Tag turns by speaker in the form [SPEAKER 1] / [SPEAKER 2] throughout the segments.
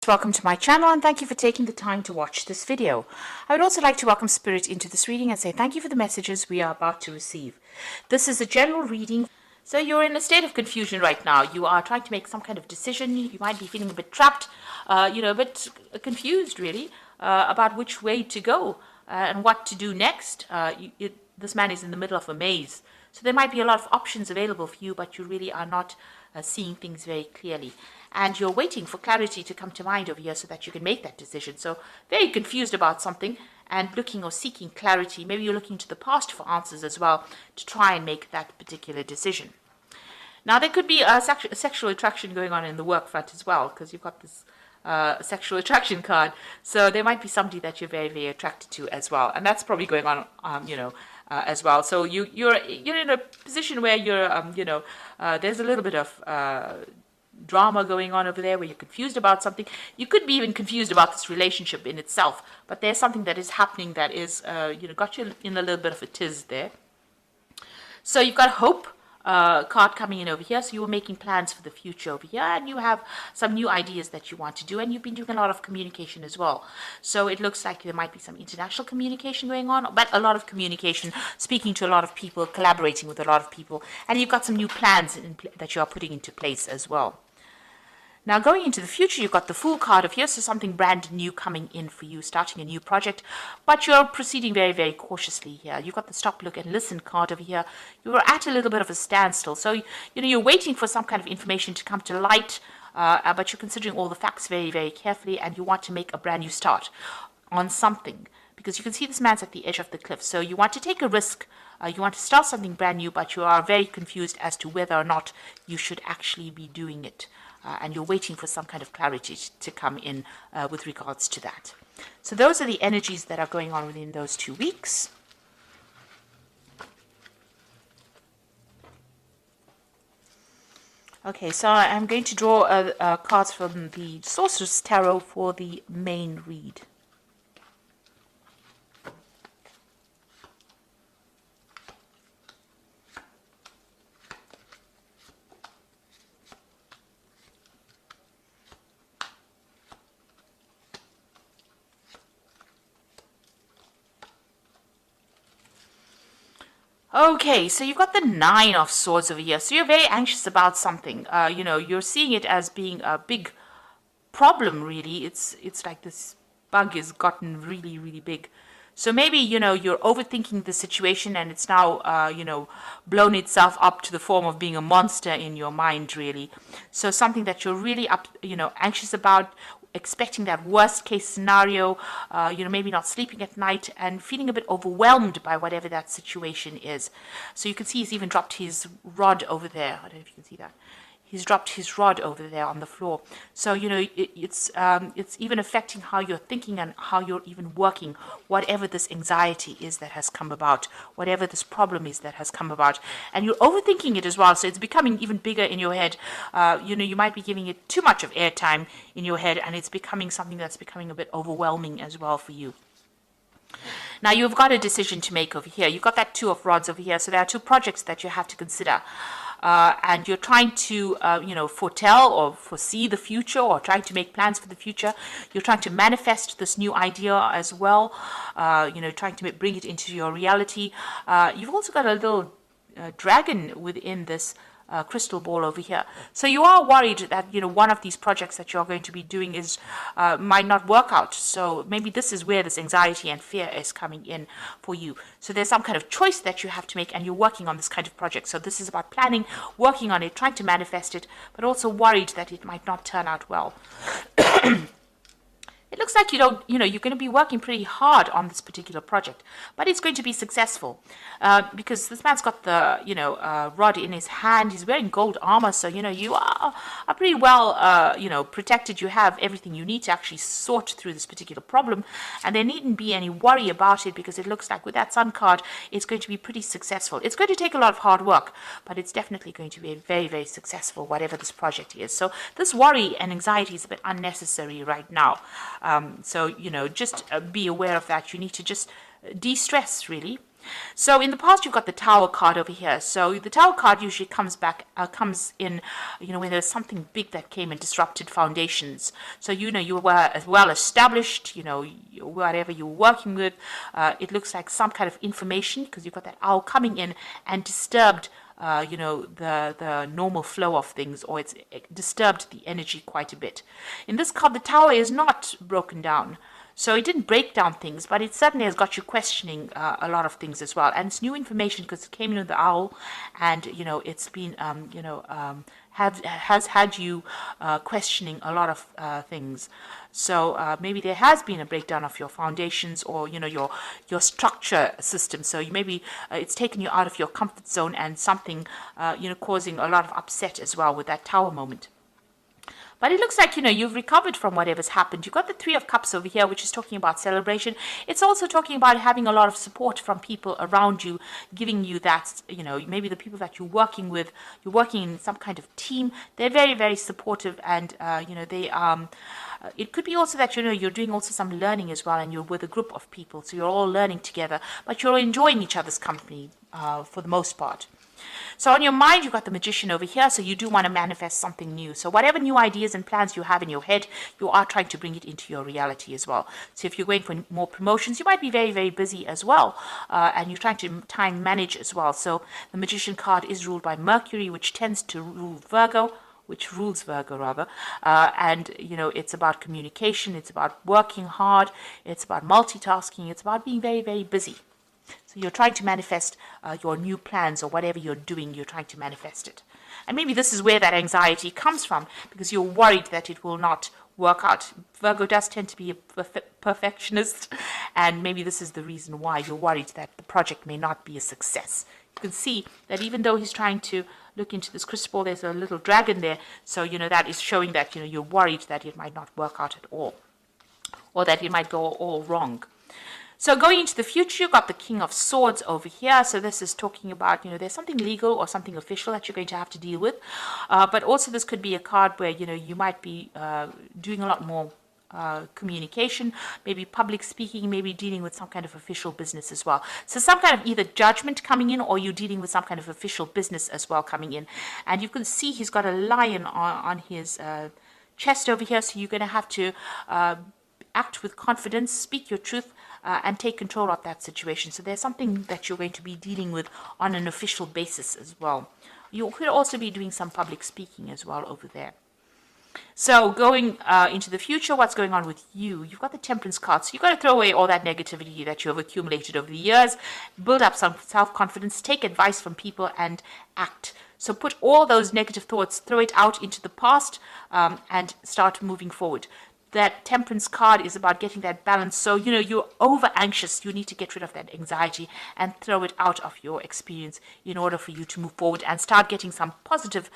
[SPEAKER 1] Welcome to my channel and thank you for taking the time to watch this video. I would also like to welcome Spirit into this reading and say thank you for the messages we are about to receive. This is a general reading. So you're in a state of confusion right now. You are trying to make some kind of decision. You might be feeling a bit trapped, a bit confused really about which way to go and what to do next. This man is in the middle of a maze. So there might be a lot of options available for you, but you really are not seeing things very clearly. And you're waiting for clarity to come to mind over here so that you can make that decision. So very confused about something and looking or seeking clarity. Maybe you're looking to the past for answers as well to try and make that particular decision. Now, there could be a sexual attraction going on in the work front as well, because you've got this sexual attraction card. So there might be somebody that you're very, very attracted to as well. And that's probably going on, as well. So you're in a position where you're, there's a little bit of drama going on over there where you're confused about something. You could be even confused about this relationship in itself, but there's something that is happening that is, got you in a little bit of a tiz there. So you've got hope card coming in over here. So you were making plans for the future over here, and you have some new ideas that you want to do, and you've been doing a lot of communication as well. So it looks like there might be some international communication going on, but a lot of communication, speaking to a lot of people, collaborating with a lot of people, and you've got some new plans that you are putting into place as well. Now, going into the future, you've got the Fool card of here, so something brand new coming in for you, starting a new project, but you're proceeding very, very cautiously here. You've got the Stop, Look, and Listen card over here. You're at a little bit of a standstill, so you're waiting for some kind of information to come to light, but you're considering all the facts very, very carefully, and you want to make a brand new start on something, because you can see this man's at the edge of the cliff, so you want to take a risk. You want to start something brand new, but you are very confused as to whether or not you should actually be doing it. And you're waiting for some kind of clarity to come in with regards to that. So those are the energies that are going on within those 2 weeks. Okay, so I'm going to draw cards from the Sorcerer's Tarot for the main read. Okay, so you've got the Nine of Swords over here. So you're very anxious about something. You're seeing it as being a big problem, really. It's like this bug has gotten really, really big. So maybe, you're overthinking the situation and it's now, blown itself up to the form of being a monster in your mind, really. So something that you're really anxious about, expecting that worst case scenario, maybe not sleeping at night and feeling a bit overwhelmed by whatever that situation is. So you can see he's even dropped his rod over there. I don't know if you can see that. He's dropped his rod over there on the floor. So, it's even affecting how you're thinking and how you're even working, whatever this anxiety is that has come about, whatever this problem is that has come about. And you're overthinking it as well, so it's becoming even bigger in your head. You might be giving it too much of airtime in your head, and it's becoming something that's becoming a bit overwhelming as well for you. Now, you've got a decision to make over here. You've got that Two of Rods over here, so there are two projects that you have to consider. And you're trying to, foretell or foresee the future, or trying to make plans for the future. You're trying to manifest this new idea as well, trying to bring it into your reality. You've also got a little dragon within this crystal ball over here. So you are worried that, one of these projects that you're going to be doing is might not work out. So maybe this is where this anxiety and fear is coming in for you. So there's some kind of choice that you have to make, and you're working on this kind of project. So this is about planning, working on it, trying to manifest it, but also worried that it might not turn out well. It looks like you're going to be working pretty hard on this particular project, but it's going to be successful because this man's got the, rod in his hand. He's wearing gold armor, so, you are pretty well, protected. You have everything you need to actually sort through this particular problem, and there needn't be any worry about it because it looks like with that Sun card, it's going to be pretty successful. It's going to take a lot of hard work, but it's definitely going to be very, very successful, whatever this project is. So this worry and anxiety is a bit unnecessary right now. So, just be aware of that. You need to just de-stress, really. So in the past, you've got the Tower card over here. So the Tower card usually comes in, when there's something big that came and disrupted foundations. So, you were well established, whatever you're working with. It looks like some kind of information, because you've got that owl coming in and disturbed the normal flow of things, or it disturbed the energy quite a bit. In this card, the Tower is not broken down. So it didn't break down things, but it certainly has got you questioning a lot of things as well. And it's new information because it came in with the owl, and it's been has had you questioning a lot of things. So maybe there has been a breakdown of your foundations, or your structure system. So maybe it's taken you out of your comfort zone, and something causing a lot of upset as well with that Tower moment. But it looks like, you've recovered from whatever's happened. You've got the Three of Cups over here, which is talking about celebration. It's also talking about having a lot of support from people around you, giving you that, maybe the people that you're working with, you're working in some kind of team. They're very, very supportive, and, it could be also that, you're doing also some learning as well, and you're with a group of people. So you're all learning together, but you're enjoying each other's company for the most part. So on your mind, you've got the Magician over here, so you do want to manifest something new. So whatever new ideas and plans you have in your head, you are trying to bring it into your reality as well. So if you're going for more promotions, you might be very, very busy as well, and you're trying to time manage as well. So the Magician card is ruled by Mercury, which tends to rule Virgo, which rules Virgo rather, and it's about communication, it's about working hard, it's about multitasking, it's about being very, very busy. So you're trying to manifest your new plans, or whatever you're doing, you're trying to manifest it. And maybe this is where that anxiety comes from, because you're worried that it will not work out. Virgo does tend to be a perfectionist, and maybe this is the reason why you're worried that the project may not be a success. You can see that even though he's trying to look into this crystal ball, there's a little dragon there. So, that is showing that, you're worried that it might not work out at all, or that it might go all wrong. So going into the future, you've got the King of Swords over here. So this is talking about, there's something legal or something official that you're going to have to deal with. But also this could be a card where, you might be doing a lot more communication, maybe public speaking, maybe dealing with some kind of official business as well. So some kind of either judgment coming in, or you're dealing with some kind of official business as well coming in. And you can see he's got a lion on his chest over here. So you're going to have to act with confidence, speak your truth, and take control of that situation. So there's something that you're going to be dealing with on an official basis as well. You could also be doing some public speaking as well over there. So going into the future, what's going on with you? You've got the Temperance card. So you've got to throw away all that negativity that you have accumulated over the years, build up some self-confidence, take advice from people, and act. So put all those negative thoughts, throw it out into the past, and start moving forward. That Temperance card is about getting that balance. So, you're over anxious. You need to get rid of that anxiety and throw it out of your experience in order for you to move forward and start getting some positive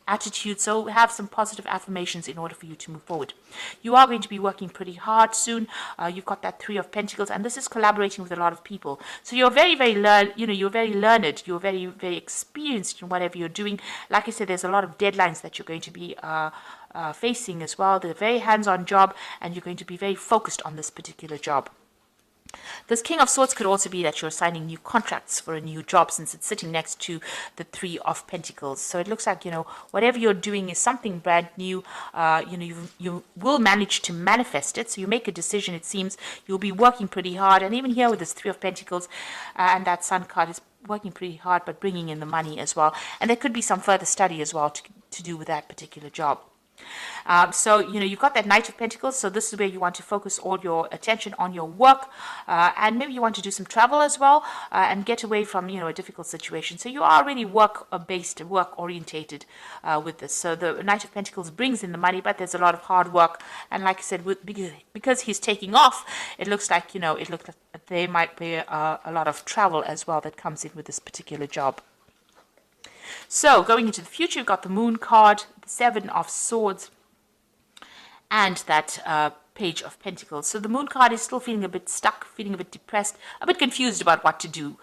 [SPEAKER 1] attitude. So have some positive affirmations in order for you to move forward. You are going to be working pretty hard soon. You've got that Three of Pentacles, and this is collaborating with a lot of people. So you're very, very you're very learned. You're very, very experienced in whatever you're doing. Like I said, there's a lot of deadlines that you're going to be facing as well. They're a very hands-on job, and you're going to be very focused on this particular job. This King of Swords could also be that you're signing new contracts for a new job, since it's sitting next to the Three of Pentacles. So it looks like, whatever you're doing is something brand new. You will manage to manifest it. So you make a decision, it seems. You'll be working pretty hard. And even here with this Three of Pentacles and that Sun card is working pretty hard, but bringing in the money as well. And there could be some further study as well to do with that particular job. So, you've got that Knight of Pentacles. So this is where you want to focus all your attention on your work. And maybe you want to do some travel as well, and get away from, a difficult situation. So you are really work-based, work-orientated with this. So the Knight of Pentacles brings in the money, but there's a lot of hard work. And like I said, because he's taking off, it looks like, there might be a lot of travel as well that comes in with this particular job. So going into the future, you've got the Moon card, the Seven of Swords, and that Page of Pentacles. So the Moon card is still feeling a bit stuck, feeling a bit depressed, a bit confused about what to do.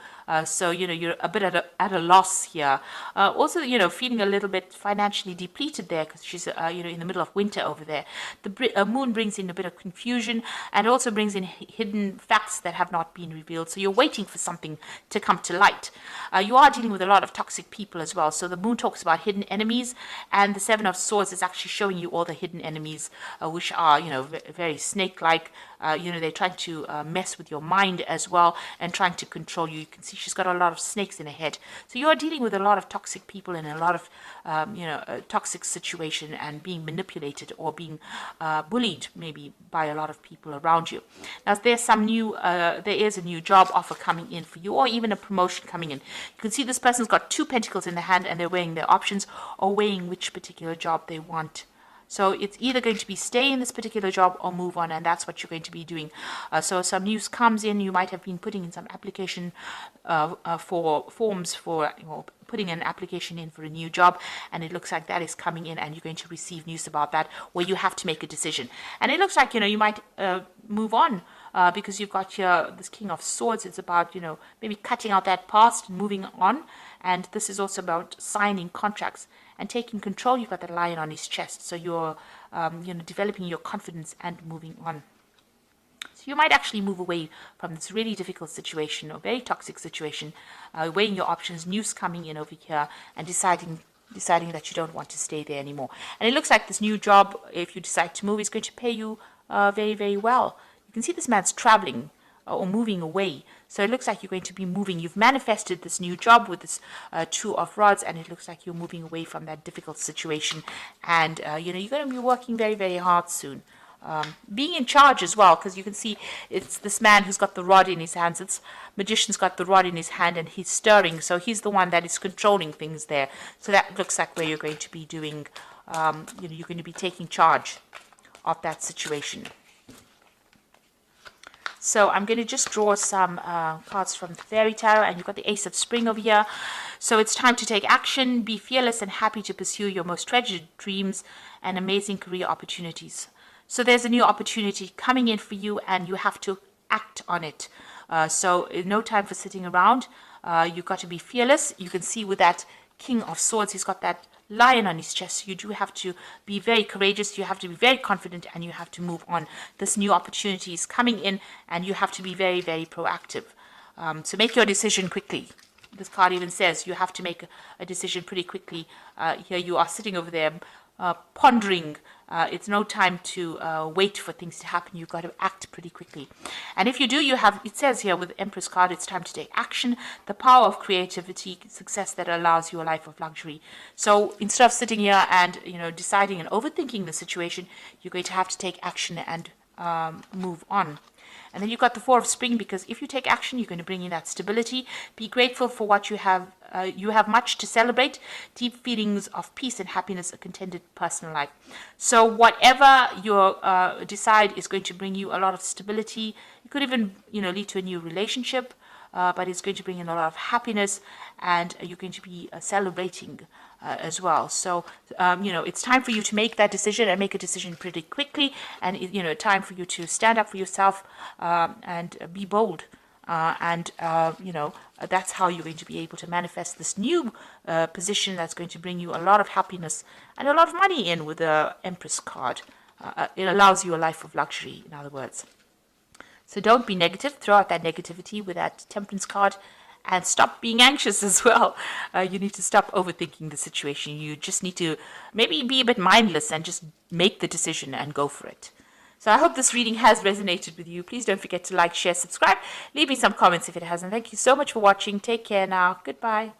[SPEAKER 1] So, you're a bit at a loss here. Also, feeling a little bit financially depleted there because she's, in the middle of winter over there. The Moon brings in a bit of confusion and also brings in hidden facts that have not been revealed. So you're waiting for something to come to light. You are dealing with a lot of toxic people as well. So the Moon talks about hidden enemies, and the Seven of Swords is actually showing you all the hidden enemies, which are, very snake-like. They're trying to mess with your mind as well and trying to control you. You can see she's got a lot of snakes in her head. So you're dealing with a lot of toxic people in a lot of, a toxic situation and being manipulated or being bullied maybe by a lot of people around you. Now, there's there is a new job offer coming in for you, or even a promotion coming in. You can see this person's got 2 pentacles in the hand and they're weighing their options or weighing which particular job they want. So it's either going to be stay in this particular job or move on, and that's what you're going to be doing. So some news comes in. You might have been putting in some application for forms for putting an application in for a new job, and it looks like that is coming in, and you're going to receive news about that where you have to make a decision. And it looks like you might move on. Because you've got here this King of Swords. It's about, maybe cutting out that past and moving on. And this is also about signing contracts and taking control. You've got the lion on his chest. So you're, developing your confidence and moving on. So you might actually move away from this really difficult situation or very toxic situation, weighing your options, news coming in over here, and deciding that you don't want to stay there anymore. And it looks like this new job, if you decide to move, is going to pay you very, very well. You can see this man's traveling or moving away. So it looks like you're going to be moving. You've manifested this new job with this 2 of Rods, and it looks like you're moving away from that difficult situation. And, you're going to be working very, very hard soon. Being in charge as well, because you can see it's this man who's got the rod in his hands. It's Magician's got the rod in his hand and he's stirring. So he's the one that is controlling things there. So that looks like where you're going to be doing, you're going to be taking charge of that situation. So I'm going to just draw some cards from the Fairy Tarot, and you've got the Ace of Spring over here. So it's time to take action, be fearless and happy to pursue your most treasured dreams and amazing career opportunities. So there's a new opportunity coming in for you, and you have to act on it. So no time for sitting around. You've got to be fearless. You can see with that King of Swords, he's got that lion on his chest. You do have to be very courageous. You have to be very confident, and you have to move on. This new opportunity is coming in, and you have to be very, very proactive. So make your decision quickly. This card even says you have to make a decision pretty quickly. Here you are sitting over there pondering. It's no time to wait for things to happen. You've got to act pretty quickly. And if you do, it says here with the Empress card, it's time to take action. The power of creativity, success that allows you a life of luxury. So instead of sitting here and, deciding and overthinking the situation, you're going to have to take action and move on. And then you've got the Four of Spring, because if you take action, you're going to bring in that stability. Be grateful for what you have. You have much to celebrate. Deep feelings of peace and happiness, a contented personal life. So whatever you decide is going to bring you a lot of stability. It could even, lead to a new relationship, but it's going to bring in a lot of happiness, and you're going to be celebrating as well. So, it's time for you to make that decision, and make a decision pretty quickly. And, time for you to stand up for yourself and be bold. That's how you're going to be able to manifest this new position that's going to bring you a lot of happiness and a lot of money in with the Empress card. It allows you a life of luxury, in other words. So don't be negative. Throw out that negativity with that Temperance card. And stop being anxious as well. You need to stop overthinking the situation. You just need to maybe be a bit mindless and just make the decision and go for it. So I hope this reading has resonated with you. Please don't forget to like, share, subscribe. Leave me some comments if it hasn't. Thank you so much for watching. Take care now. Goodbye.